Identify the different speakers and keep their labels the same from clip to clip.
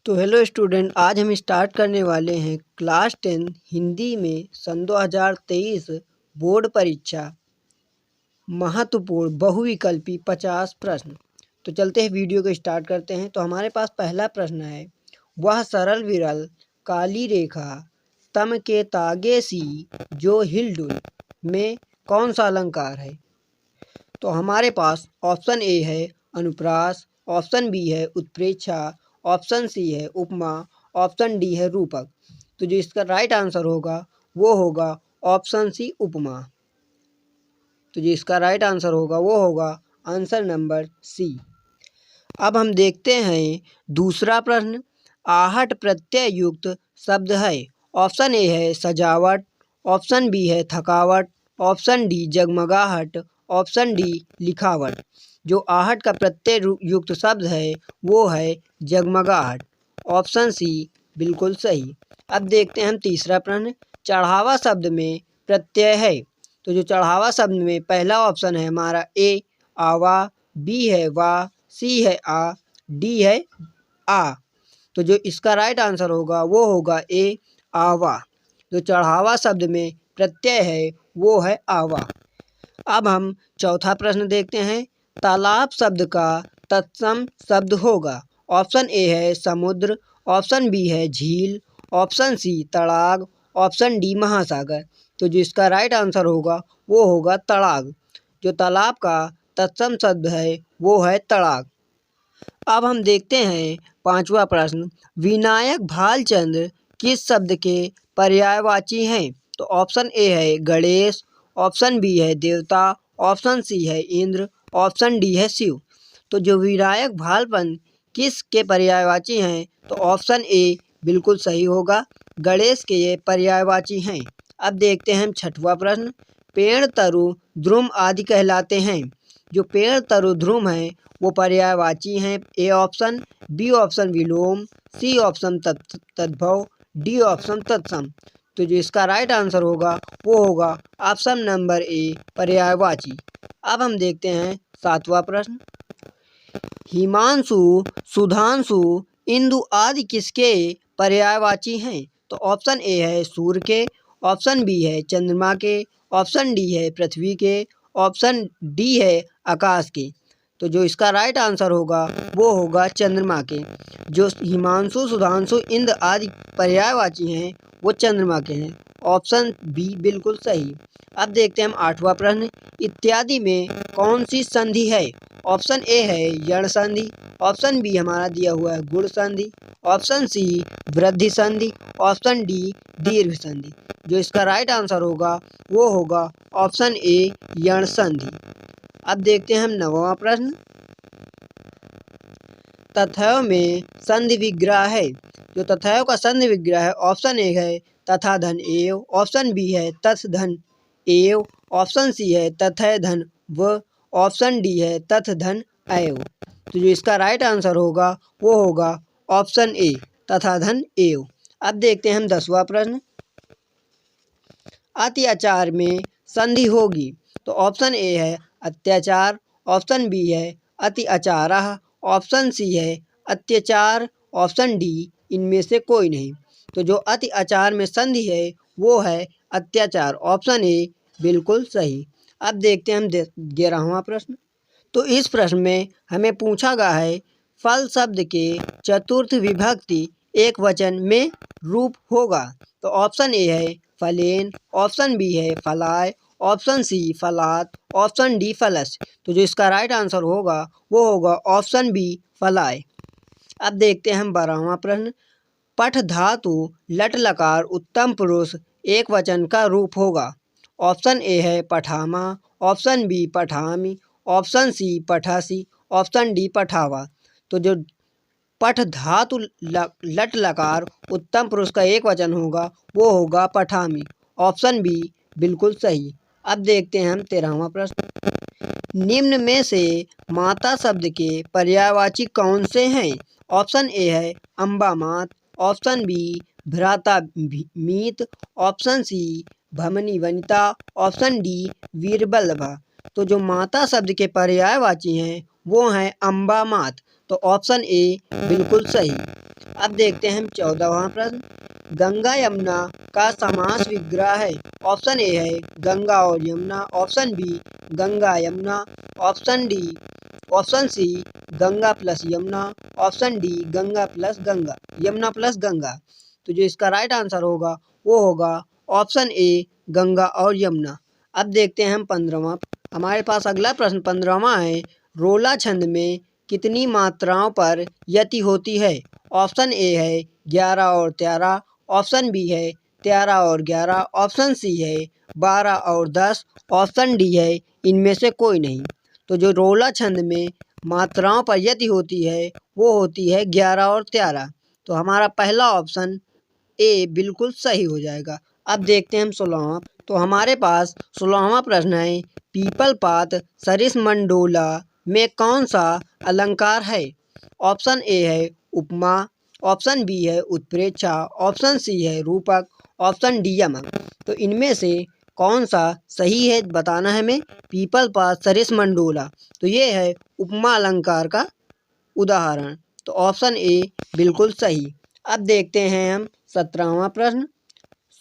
Speaker 1: तो hello student, आज हम स्टार्ट करने वाले हैं क्लास 10 हिंदी में सन 2023 बोर्ड परीक्षा महत्वपूर्ण बहुविकल्पी 50 प्रश्न। तो चलते हैं वीडियो को स्टार्ट करते हैं। तो हमारे पास पहला प्रश्न है, वह सरल विरल काली रेखा तम के तागे सी जो हिलडुल में कौन सा अलंकार है? तो हमारे पास ऑप्शन ए है अनुप्रास, ऑप्शन बी है उत्प्रेक्षा, ऑप्शन सी है उपमा, ऑप्शन डी है रूपक। तो जो इसका राइट आंसर होगा वो होगा ऑप्शन सी उपमा। तो जो इसका राइट आंसर होगा वो होगा आंसर नंबर सी। अब हम देखते हैं दूसरा प्रश्न, आहट प्रत्यय युक्त शब्द है। ऑप्शन ए है सजावट, ऑप्शन बी है थकावट, ऑप्शन डी जगमगाहट, ऑप्शन डी लिखावट। जो आहट का प्रत्यय युक्त शब्द है वो है जगमगाहट। ऑप्शन सी बिल्कुल सही। अब देखते हैं हम तीसरा प्रश्न, चढ़ावा शब्द में प्रत्यय है। तो जो चढ़ावा शब्द में पहला ऑप्शन है हमारा ए आवा, बी है वाह, सी है आ, डी है आ। तो जो इसका राइट आंसर होगा वो होगा ए आवा। जो चढ़ावा शब्द में प्रत्यय है वो है आवा। अब हम चौथा प्रश्न देखते हैं, तालाब शब्द का तत्सम शब्द होगा। ऑप्शन ए है समुद्र, ऑप्शन बी है झील, ऑप्शन सी तड़ाग, ऑप्शन डी महासागर। तो जो इसका राइट आंसर होगा वो होगा तड़ाग। जो तालाब का तत्सम शब्द है वो है तड़ाग। अब हम देखते हैं पांचवा प्रश्न, विनायक भालचंद्र किस शब्द के पर्यायवाची हैं? तो ऑप्शन ए है गणेश, ऑप्शन बी है देवता, ऑप्शन सी है इंद्र, ऑप्शन डी है शिव। तो जो विनायक भालचंद्र किस के पर्यायवाची हैं? तो ऑप्शन ए बिल्कुल सही होगा, गणेश के ये पर्यायवाची हैं। अब देखते हैं हम छठवां प्रश्न, पेड़ तरु ध्रुम आदि कहलाते हैं। जो पेड़ तरु ध्रुम हैं वो पर्यायवाची हैं। ए ऑप्शन, बी ऑप्शन विलोम, सी ऑप्शन तद्भव, डी ऑप्शन तत्सम। तो जो इसका राइट आंसर होगा वो होगा ऑप्शन नंबर ए पर्यायवाची। अब हम देखते हैं सातवां प्रश्न, हिमांशु सुधांशु इंदु आदि किसके पर्यायवाची हैं? तो ऑप्शन ए है सूर्य के, ऑप्शन बी है चंद्रमा के, ऑप्शन डी है पृथ्वी के, ऑप्शन डी है आकाश के। तो जो इसका राइट आंसर होगा वो होगा चंद्रमा के। जो हिमांशु सुधांशु इंद्र आदि पर्यायवाची हैं वो चंद्रमा के हैं। ऑप्शन बी बिल्कुल सही। अब देखते हैं हम आठवां प्रश्न, इत्यादि में कौन सी संधि है? ऑप्शन ए है यण संधि, ऑप्शन बी हमारा दिया हुआ है गुण संधि, ऑप्शन सी वृद्धि संधि, ऑप्शन डी दीर्घ संधि। जो इसका राइट आंसर होगा वो होगा ऑप्शन ए यण संधि। अब देखते हैं हम नौवां प्रश्न, तथैव में संधि विग्रह है। जो तथैव का संधि विग्रह है, ऑप्शन ए है तथा धन एव, ऑप्शन बी है तथ धन एव, ऑप्शन सी है तथै धन व, ऑप्शन डी है तथ धन एव। तो जो इसका राइट आंसर होगा वो होगा ऑप्शन ए तथा धन एव। अब देखते हैं हम 10वां प्रश्न, अत्याचार में संधि होगी। तो ऑप्शन ए है अत्याचार, ऑप्शन बी है अति अचारः, ऑप्शन सी है अत्याचार, ऑप्शन डी इनमें से कोई नहीं। तो जो अति आचार में संधि है वो है अत्याचार। ऑप्शन ए बिल्कुल सही। अब देखते हैं हम 11वां प्रश्न। तो इस प्रश्न में हमें पूछा गया है, फल शब्द के चतुर्थ विभक्ति एक वचन में रूप होगा। तो ऑप्शन ए है फलेन, ऑप्शन बी है फलाय, ऑप्शन सी फलात, ऑप्शन डी फलस। तो जो इसका राइट आंसर होगा वो होगा ऑप्शन बी फलाय। अब देखते हैं हम 12वां प्रश्न, पठ धातु लट लकार उत्तम पुरुष एक वचन का रूप होगा। ऑप्शन ए है पठामा, ऑप्शन बी पठामी, ऑप्शन सी पठासी, ऑप्शन डी पठावा। तो जो पठ धातु लट लकार उत्तम पुरुष का एक वचन होगा वो होगा पठामी। ऑप्शन बी बिल्कुल सही। अब देखते हैं हम 13वां प्रश्न, निम्न में से माता शब्द के पर्यायवाची कौन से हैं? ऑप्शन ए है अम्बा मात, ऑप्शन बी भ्राता मीत, ऑप्शन सी भमनी वनिता, ऑप्शन डी वीरबल्लभा। तो जो माता शब्द के पर्यायवाची हैं वो हैं अम्बा मात। तो ऑप्शन ए बिल्कुल सही। अब देखते हैं हम 14वां प्रश्न। गंगा यमुना का समास विग्रह है। ऑप्शन ए है गंगा और Yamuna, option B Ganga Yamuna, option C Ganga plus Yamuna, option D Ganga plus Ganga, Yamuna plus Ganga. तो जो इसका राइट आंसर होगा वो होगा ऑप्शन ए गंगा और यमुना। अब देखते हैं हम 15वां। हमारे पास अगला प्रश्न 15वां है। रोला छंद में कितनी मात्राओं पर यति होती है? ऑप्शन ए है 11 और 13, ऑप्शन बी है 13 और 11, ऑप्शन सी है 12 और 10, ऑप्शन डी है इनमें से कोई नहीं। तो जो रोला छंद में मात्राओं पर यति होती है वो होती है 11 और 13। तो हमारा पहला ऑप्शन ए बिल्कुल सही हो जाएगा। अब देखते हैं हम 16वां। तो हमारे पास 16वां प्रश्न है। पीपल पात सरिस मंडोला में कौन सा अलंकार है? ऑप्शन ए है उपमा, ऑप्शन बी है उत्प्रेक्षा, ऑप्शन सी है रूपक, ऑप्शन डी यमक। तो इनमें से कौन सा सही है बताना है हमें। पीपल पात सरिस मंडोला, तो ये है उपमा अलंकार का उदाहरण। तो ऑप्शन ए बिल्कुल सही। अब देखते हैं हम 17वां प्रश्न।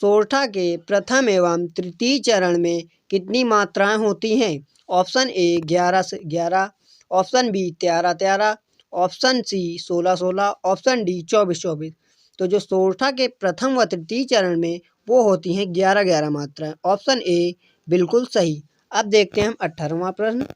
Speaker 1: सोरठा के प्रथम एवं तृतीय चरण में कितनी मात्राएं होती हैं? ऑप्शन ए 11 से 11, option B 13 13, option C 16 16, option D 24 24। तो जो सोरठा के प्रथम व तृतीय चरण में वो होती हैं 11 11 मात्राएं। ऑप्शन ए बिल्कुल सही। अब देखते हैं हम 18वां प्रश्न।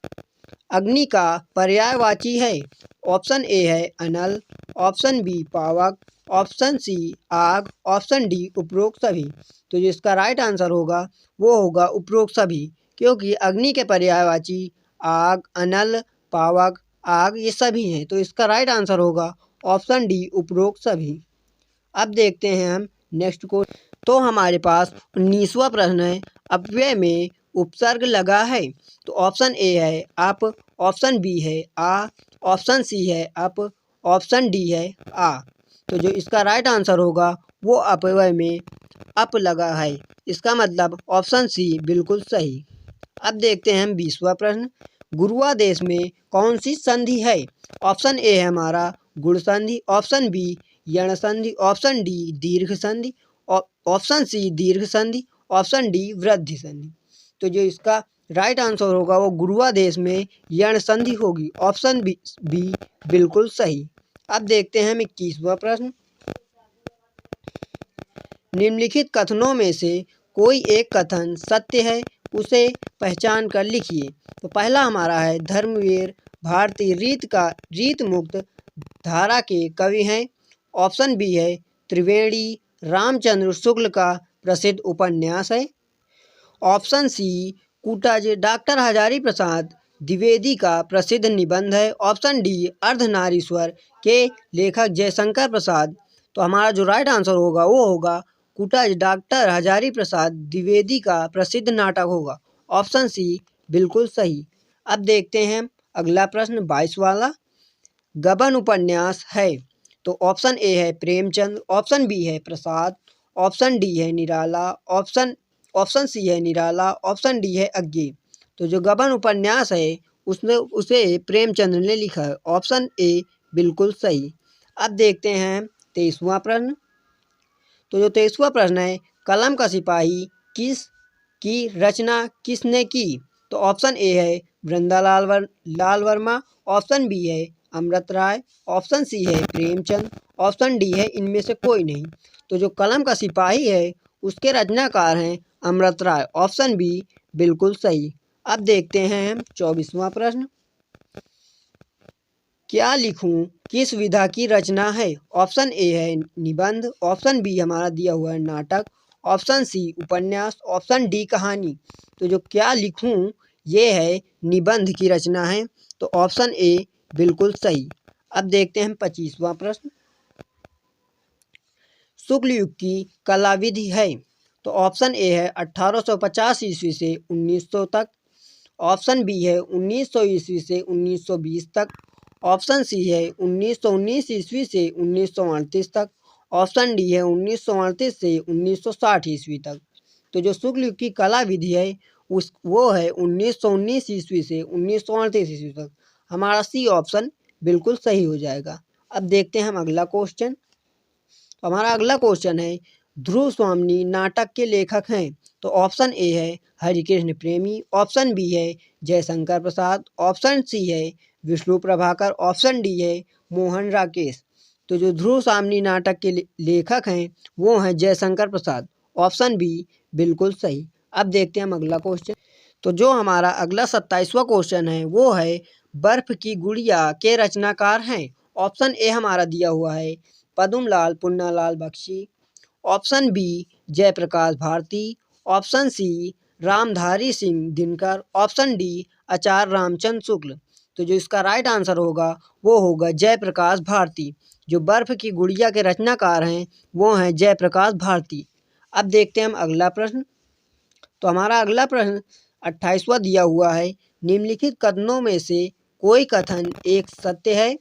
Speaker 1: अग्नि का पर्यायवाची है। ऑप्शन ए है अनल, ऑप्शन बी पावक, ऑप्शन सी आग, ऑप्शन डी उपरोक्त सभी। तो जो इसका राइट आंसर होगा वो होगा उपरोक्त सभी, क्योंकि अग्नि के पर्यायवाची आग, अनल, पावक, आग ये सभी हैं। तो इसका राइट आंसर होगा ऑप्शन डी उपरोक्त सभी। अब देखते हैं हम नेक्स्ट को। तो हमारे पास 19वां प्रश्न है। अपव्यय में उपसर्ग लगा है। तो ऑप्शन ए है अप, ऑप्शन बी है आ, ऑप्शन सी है अप, ऑप्शन डी है आ। तो जो इसका राइट आंसर होगा वो अपव्यय में अप लगा है। इसका मतलब ऑप्शन सी बिल्कुल सही। अब देखते हैं हम 20वां प्रश्न। गुरुआ देश में कौन सी संधि है? ऑप्शन ए है हमारा गुण संधि, ऑप्शन बी यण संधि, ऑप्शन डी दीर्घ संधि, ऑप्शन सी दीर्घ संधि, ऑप्शन डी वृद्धि संधि। तो जो इसका राइट आंसर होगा वो गुरुआ देश में यण संधि होगी। ऑप्शन बी बिल्कुल सही। अब देखते हैं हम 21वां प्रश्न। निम्नलिखित कथनों में से कोई एक कथन सत्य है, उसे पहचान कर लिखिए। तो पहला हमारा है धर्मवीर भारतीय रीत मुक्त धारा के कवि हैं। ऑप्शन बी है त्रिवेणी रामचंद्र शुक्ल का प्रसिद्ध उपन्यास है। Option C कूटाजे doctor Hazari Prasad Dwivedi का प्रसिद्ध निबंध है। ऑप्शन डी अर्धनारीश्वर के लेखक जयशंकर प्रसाद। तो हमारा जो राइट आंसर होगा वो होगा कूटाज डॉक्टर हजारी प्रसाद द्विवेदी का प्रसिद्ध नाटक होगा। ऑप्शन सी बिल्कुल सही। अब देखते हैं अगला प्रश्न 22 वाला। गबन उपन्यास है। तो ऑप्शन ए है प्रेमचंद, ऑप्शन बी है प्रसाद, ऑप्शन डी है निराला, ऑप्शन सी है निराला, ऑप्शन डी है अज्ञे। तो जो गबन उपन्यास है उसे प्रेमचंद ने लिखा है। ऑप्शन ए बिल्कुल सही। अब देखते हैं 23वां प्रश्न। तो जो 23वां प्रश्न है, कलम का सिपाही की रचना किसने की? तो ऑप्शन ए है लाल वर्मा, ऑप्शन बी है अमृत राय, ऑप्शन सी है प्रेमचंद, ऑप्शन डी है इनमें से कोई नहीं। तो जो कलम का सिपाही है उसके रचनाकार हैं अमृत राय। ऑप्शन बी बिल्कुल सही। अब देखते हैं हम 24वां प्रश्न। क्या लिखूं किस विधा की रचना है? ऑप्शन ए है निबंध, ऑप्शन बी हमारा दिया हुआ है नाटक, ऑप्शन सी उपन्यास, ऑप्शन डी कहानी। तो जो क्या लिखूं ये है निबंध की रचना है। तो ऑप्शन ए बिल्कुल सही। अब देखते हैं 25वां प्रश्न। शुक्ल युग की कला विधि है। तो ऑप्शन ए है 1850 ईस्वी से 1900 तक, ऑप्शन बी है 1900 ईस्वी से 1920 तक, ऑप्शन सी है 1919 ईस्वी से 1938 तक, ऑप्शन डी है 1938 से 1960 ईस्वी तक। तो जो शुक्ल युग की कला विधि है वो है 1919 ईस्वी से 1938 ईस्वी तक। हमारा सी ऑप्शन बिल्कुल सही हो जाएगा। अब देखते हैं हम अगला क्वेश्चन। तो हमारा अगला क्वेश्चन है, ध्रुव स्वामी नाटक के लेखक हैं। तो ऑप्शन ए है हरिकृष्ण प्रेमी, ऑप्शन बी है जयशंकर प्रसाद, ऑप्शन सी है विष्णु प्रभाकर, ऑप्शन डी है मोहन राकेश। तो जो ध्रुव स्वामी नाटक के लेखक हैं वो हैं जयशंकर प्रसाद। ऑप्शन बी बिल्कुल सही। अब देखते हैं हम अगला क्वेश्चन। तो जो हमारा अगला 27वां क्वेश्चन है वो है, बर्फ की गुड़िया के रचनाकार हैं। ऑप्शन ए हमारा दिया हुआ है Padmalal Punnalal Bakhshi, option B Jayprakash Bharti, option C Ramdhari Singh Dinkar, option D Acharya Ramchandra Shukla. तो जो इसका राइट आंसर होगा वो होगा जयप्रकाश भारती। जो बर्फ की गुड़िया के रचनाकार हैं वो हैं जयप्रकाश भारती। अब देखते हैं हम अगला प्रश्न। तो हमारा अगला प्रश्न 28वां दिया हुआ है, निम्नलिखित कथनों में से कोई कथन एक सत्य है,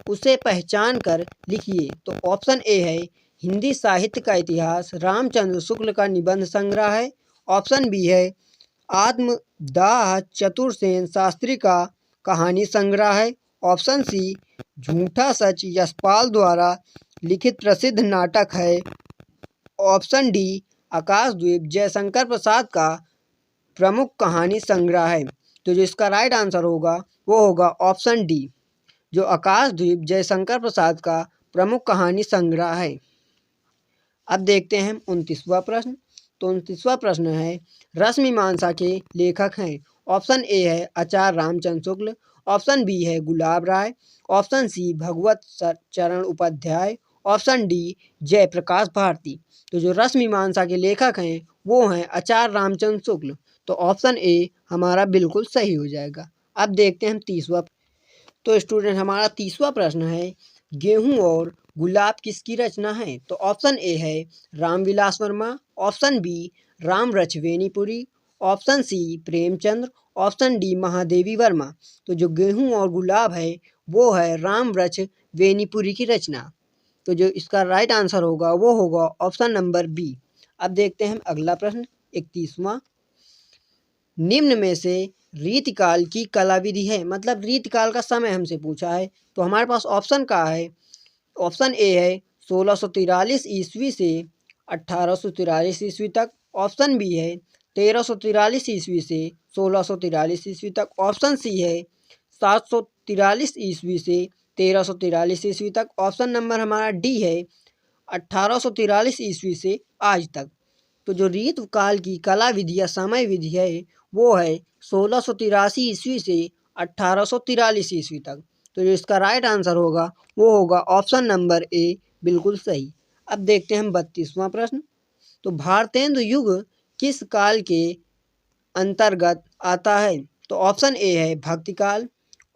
Speaker 1: उसे पहचान कर लिखिए। तो ऑप्शन ए है हिंदी साहित्य का इतिहास रामचंद्र शुक्ल का निबंध संग्रह है, ऑप्शन बी है आत्मदाह चतुर्सेन शास्त्री का कहानी संग्रह है, ऑप्शन सी झूठा सच यशपाल द्वारा लिखित प्रसिद्ध नाटक है, ऑप्शन डी आकाशद्वीप जयशंकर प्रसाद का प्रमुख कहानी संग्रह है। तो जो इसका राइट आंसर होगा वो होगा ऑप्शन डी, जो आकाशद्वीप जयशंकर प्रसाद का प्रमुख कहानी संग्रह है। अब देखते हैं हम 29वां प्रश्न। तो 29वां प्रश्न है, रसमीमांसा के लेखक हैं। ऑप्शन ए है आचार्य रामचंद्र शुक्ल, ऑप्शन बी है गुलाब राय, ऑप्शन सी भगवत चरण उपाध्याय, ऑप्शन डी जयप्रकाश भारती। तो जो रसमीमांसा के लेखक हैं वो हैं आचार्य रामचंद्र शुक्ल। तो ऑप्शन ए हमारा बिल्कुल सही हो जाएगा। अब देखते हैं हम 30वां। तो स्टूडेंट हमारा 30वां प्रश्न है, गेहूं और गुलाब किसकी रचना है। तो ऑप्शन ए है Ramvilas Verma, option B Ramrach Benipuri, option C Premchandra, option D Mahadevi Verma. तो जो गेहूं और गुलाब है वो है रामरच वेनीपुरी की रचना। तो जो इसका राइट आंसर होगा वो होगा ऑप्शन नंबर बी। अब देखते हैं हम अगला प्रश्न 31वां। निम्न में से रीतिकाल की कला विधि है, मतलब रीतिकाल का समय हमसे पूछा है। तो हमारे पास ऑप्शन का है, ऑप्शन ए है 1643 ईस्वी से 1843 ईस्वी तक, ऑप्शन बी है 1343 ईस्वी से 1643 ईस्वी तक, ऑप्शन सी है 743 ईस्वी से 1343 ईस्वी तक, ऑप्शन नंबर हमारा डी है 1843 ईस्वी से आज तक। तो जो रीतकाल की कला विधि या समय विधि है वो है 1683 ईस्वी से 1843 ईस्वी तक। तो जो इसका राइट आंसर होगा वो होगा ऑप्शन नंबर ए, बिल्कुल सही। अब देखते हैं हम 32वां प्रश्न। तो भारतेंदु युग किस काल के अंतर्गत आता है। तो ऑप्शन ए है भक्तिकाल,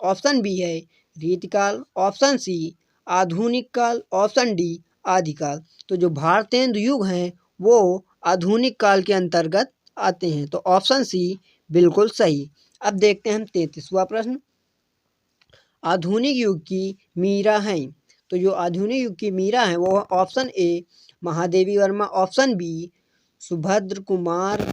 Speaker 1: ऑप्शन बी है रीतिकाल, ऑप्शन सी आधुनिक काल, ऑप्शन डी आदिकाल। तो जो भारतेंदु युग हैं वो आधुनिक काल के अंतर्गत आते हैं। तो ऑप्शन सी बिल्कुल सही। अब देखते हैं हम 33वां प्रश्न। आधुनिक युग की मीरा हैं। तो जो आधुनिक युग की मीरा हैं वो option A Mahadevi Verma, option B Subhadra Kumar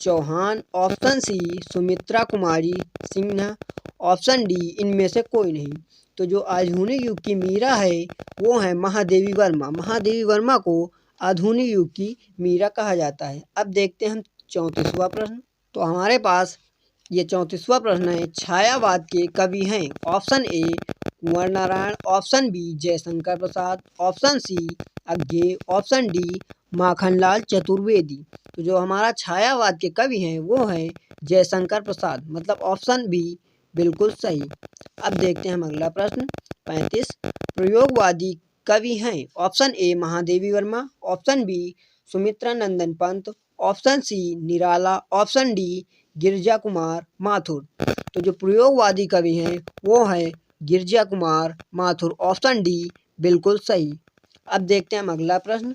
Speaker 1: Chauhan, option C Sumitra Kumari Sinha, option D इनमें से कोई नहीं। तो जो आधुनिक युग की मीरा है वो है महादेवी वर्मा। महादेवी वर्मा को आधुनिक युग की मीरा कहा जाता है। अब देखते हैं हम 34वां प्रश्न। तो हमारे पास ये 34वां प्रश्न है, छायावाद के कवि हैं। Option A Kunwar Narayan, option B Jaishankar Prasad, option C Agyeya, option D Makhanlal Chaturvedi. तो जो हमारा छायावाद के कवि हैं वो हैं जयशंकर प्रसाद, मतलब ऑप्शन बी बिल्कुल सही। अब देखते हैं हम अगला प्रश्न 35। प्रयोगवादी कवि हैं। Option A Mahadevi Verma, option B Sumitra Nandan Pant, option C Nirala, option D Girija Kumar Mathur. तो जो प्रयोगवादी कवि हैं वो हैं गिरजा कुमार माथुर, ऑप्शन डी बिल्कुल सही। अब देखते हैं हम अगला प्रश्न।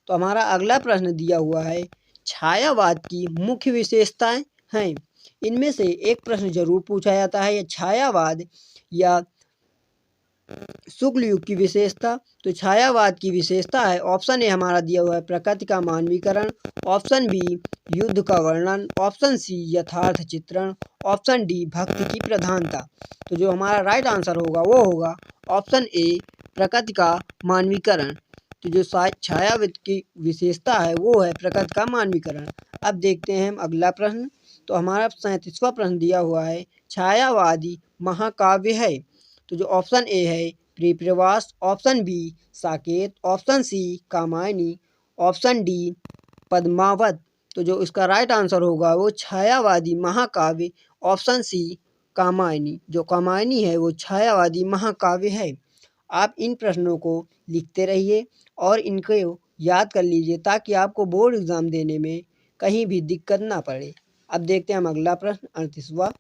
Speaker 1: तो हमारा अगला प्रश्न दिया हुआ है, छायावाद की मुख्य विशेषताएं हैं। इनमें से एक प्रश्न जरूर पूछा जाता है, यह छायावाद या शुक्ल युग की विशेषता। तो छायावाद की विशेषता है, ऑप्शन ए हमारा दिया हुआ है प्रकृति का मानवीकरण, ऑप्शन बी युद्ध का वर्णन, ऑप्शन सी यथार्थ चित्रण, ऑप्शन डी भक्ति की प्रधानता। तो जो हमारा राइट आंसर होगा वो होगा ऑप्शन ए प्रकृति का मानवीकरण। तो जो छायाविद की विशेषता है वो है प्रकृति का मानवीकरण। अब देखते हैं हम अगला प्रश्न। तो हमारा 37वां प्रश्न दिया हुआ है, छायावादी महाकाव्य है। तो जो ऑप्शन ए है प्रिप्रवास, option B Saket, option C Kamayani, option D Padmavat. तो जो इसका राइट आंसर होगा वो छायावादी महाकाव्य ऑप्शन सी कामायनी। जो कामायनी है वो छायावादी महाकाव्य है। आप इन प्रश्नों को लिखते रहिए और इनको याद कर लीजिए ताकि आपको बोर्ड एग्ज़ाम देने में कहीं भी दिक्कत ना पड़े। अब देखते हैं हम अगला प्रश्न 38वां।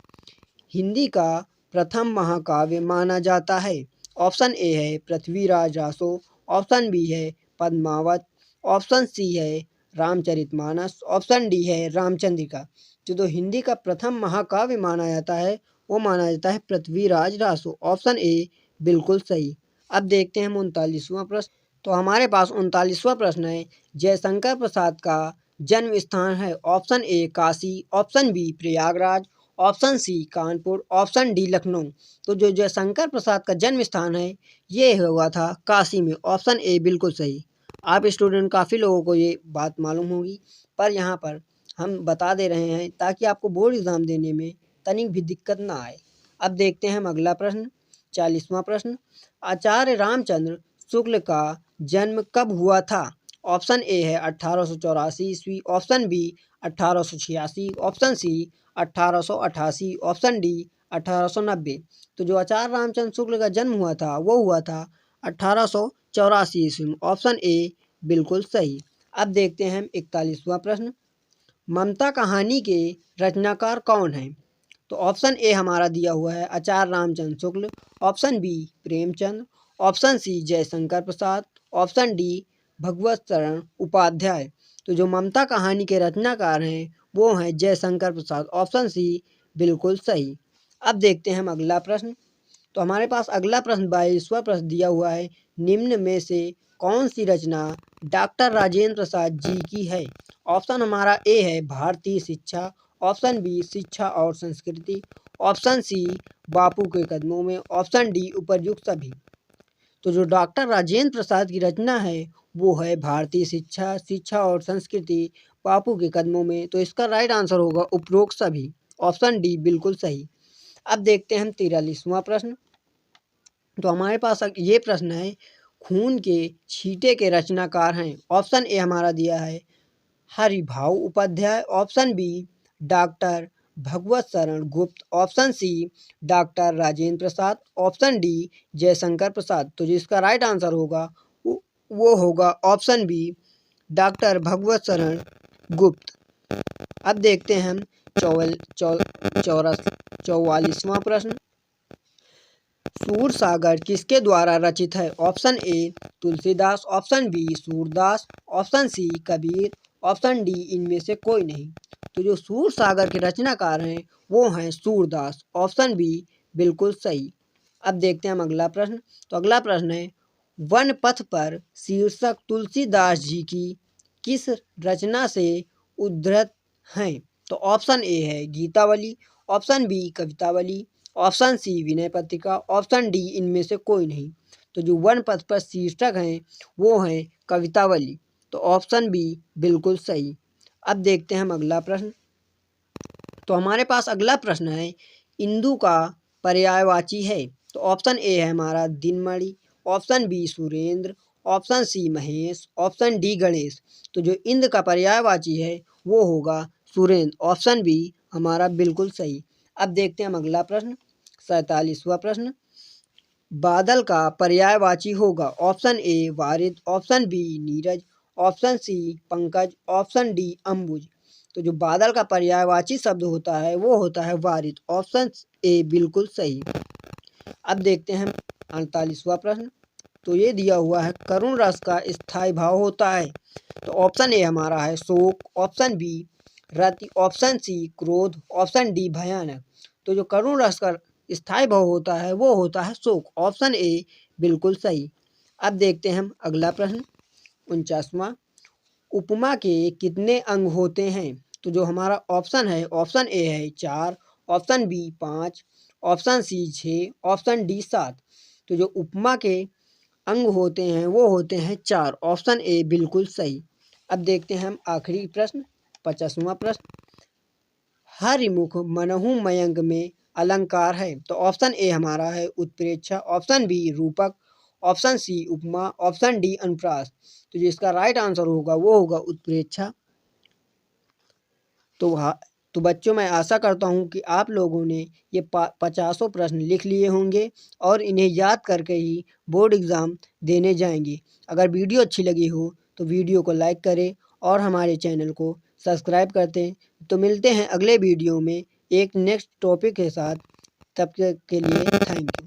Speaker 1: हिंदी का प्रथम महाकाव्य माना जाता है। ऑप्शन ए है पृथ्वीराज रासो, ऑप्शन बी है पद्मावत, ऑप्शन सी है रामचरितमानस, ऑप्शन डी है रामचंद्रिका। जो हिंदी का प्रथम महाकाव्य माना जाता है वो माना जाता है पृथ्वीराज रासो। ऑप्शन ए बिल्कुल सही। अब देखते हैं हम 39वां प्रश्न। तो हमारे पास 39वां प्रश्न है, जयशंकर प्रसाद का जन्म स्थान है। Option A Kashi, option B Prayagraj, option C Kanpur, option D Lucknow. तो जो जयशंकर प्रसाद का जन्म स्थान है ये हुआ था काशी में। ऑप्शन ए बिल्कुल सही। आप स्टूडेंट काफ़ी लोगों को ये बात मालूम होगी, पर यहाँ पर हम बता दे रहे हैं ताकि आपको बोर्ड एग्ज़ाम देने में तनिक भी दिक्कत ना आए। अब देखते हैं हम अगला प्रश्न 40वां प्रश्न। आचार्य रामचंद्र शुक्ल का जन्म कब हुआ था? ऑप्शन ए है 1884 ईस्वी, option B 1886, option C 1888, option D 1890। तो जो आचार्य रामचंद्र शुक्ल का जन्म हुआ था वो हुआ था 1884 ईस्वी में। ऑप्शन ए बिल्कुल सही। अब देखते हैं हम 41वां प्रश्न। ममता कहानी के रचनाकार कौन हैं? तो ऑप्शन ए हमारा दिया हुआ है Acharya Ramchandra Shukla, option B Premchand, option C Jaishankar Prasad, option D Bhagwat Sharan Upadhyay. तो जो ममता कहानी के रचनाकार हैं वो हैं जयशंकर प्रसाद। ऑप्शन सी बिल्कुल सही। अब देखते हैं हम अगला प्रश्न। तो हमारे पास अगला प्रश्न 22वां प्रश्न दिया हुआ है, निम्न में से कौन सी रचना डॉक्टर राजेंद्र प्रसाद जी की है? ऑप्शन हमारा ए है भारतीय शिक्षा, ऑप्शन बी शिक्षा और संस्कृति, ऑप्शन सी बापू के कदमों में, ऑप्शन डी उपर्युक्त सभी। तो जो डॉक्टर राजेंद्र प्रसाद की रचना है वो है भारतीय शिक्षा, शिक्षा और संस्कृति, बापू के कदमों में। तो इसका राइट आंसर होगा उपरोक्त सभी। ऑप्शन डी बिल्कुल सही। अब देखते हैं हम 43वां प्रश्न। तो हमारे पास ये प्रश्न है, खून के छींटे के रचनाकार हैं। ऑप्शन ए हमारा दिया है Haribhau Upadhyay, option B doctor Bhagwat Sharan Gupt, option C doctor Rajendra Prasad, option D Jaishankar Prasad. तो जिसका राइट आंसर होगा वो होगा option B doctor Bhagwat Sharan गुप्त। अब देखते हैं हम 44वां प्रश्न। सूर सागर किसके द्वारा रचित है? Option A Tulsidas, option B Surdas, option C Kabir, option D इनमें से कोई नहीं। तो जो सूर सागर के रचनाकार हैं वो हैं सूरदास। ऑप्शन बी बिल्कुल सही। अब देखते हैं हम अगला प्रश्न। तो अगला प्रश्न है, वन पथ पर शीर्षक तुलसीदास जी की किस रचना से उद्धृत हैं? तो ऑप्शन ए है गीतावली, option B Kavitavali, option C Vinay Patrika, option D इनमें से कोई नहीं। तो जो वन पथ पर शीर्षक हैं वो हैं कवितावली। तो ऑप्शन बी बिल्कुल सही। अब देखते हैं हम अगला प्रश्न। तो हमारे पास अगला प्रश्न है, इंदु का पर्यायवाची है। तो ऑप्शन ए है हमारा Dinmani, option B Surendra, option C Mahesh, option D Ganesh. तो जो इंद का पर्यायवाची है वो होगा सुरेंद्र। ऑप्शन बी हमारा बिल्कुल सही। अब देखते हैं हम अगला प्रश्न 47वां प्रश्न। बादल का पर्यायवाची होगा। ऑप्शन ए वारिद, ऑप्शन बी नीरज, ऑप्शन सी पंकज, ऑप्शन डी अंबुज। तो जो बादल का पर्यायवाची शब्द होता है वो होता है वारिद। ऑप्शन ए बिल्कुल सही। अब देखते हैं 48वां प्रश्न। तो ये दिया हुआ है, करुण रस का स्थायी भाव होता है। तो ऑप्शन ए हमारा है शोक, ऑप्शन बी रति, ऑप्शन सी क्रोध, ऑप्शन डी भयानक। तो जो करुण रस का स्थायी भाव होता है वो होता है शोक। ऑप्शन ए बिल्कुल सही। अब देखते हैं हम अगला प्रश्न 49वां। उपमा के कितने अंग होते हैं? तो जो हमारा ऑप्शन है, ऑप्शन ए है 4, option B 5, option C 6, option D 7। तो जो उपमा के अंग होते हैं वो होते हैं 4। ऑप्शन ए बिल्कुल सही। अब देखते हैं हम आखिरी प्रश्न, 50वां प्रश्न। हरिमुख मनहु मयंक में अलंकार है। तो ऑप्शन ए हमारा है उत्प्रेक्षा, ऑप्शन बी रूपक, ऑप्शन सी उपमा, ऑप्शन डी अनुप्रास। तो जिसका राइट आंसर होगा वो होगा उत्प्रेक्षा। तो बच्चों, मैं आशा करता हूँ कि आप लोगों ने ये 50 प्रश्न लिख लिए होंगे और इन्हें याद करके ही बोर्ड एग्ज़ाम देने जाएंगे। अगर वीडियो अच्छी लगी हो तो वीडियो को लाइक करें और हमारे चैनल को सब्सक्राइब करते हैं। तो मिलते हैं अगले वीडियो में एक नेक्स्ट टॉपिक के साथ। तब तक के लिए थैंक यू।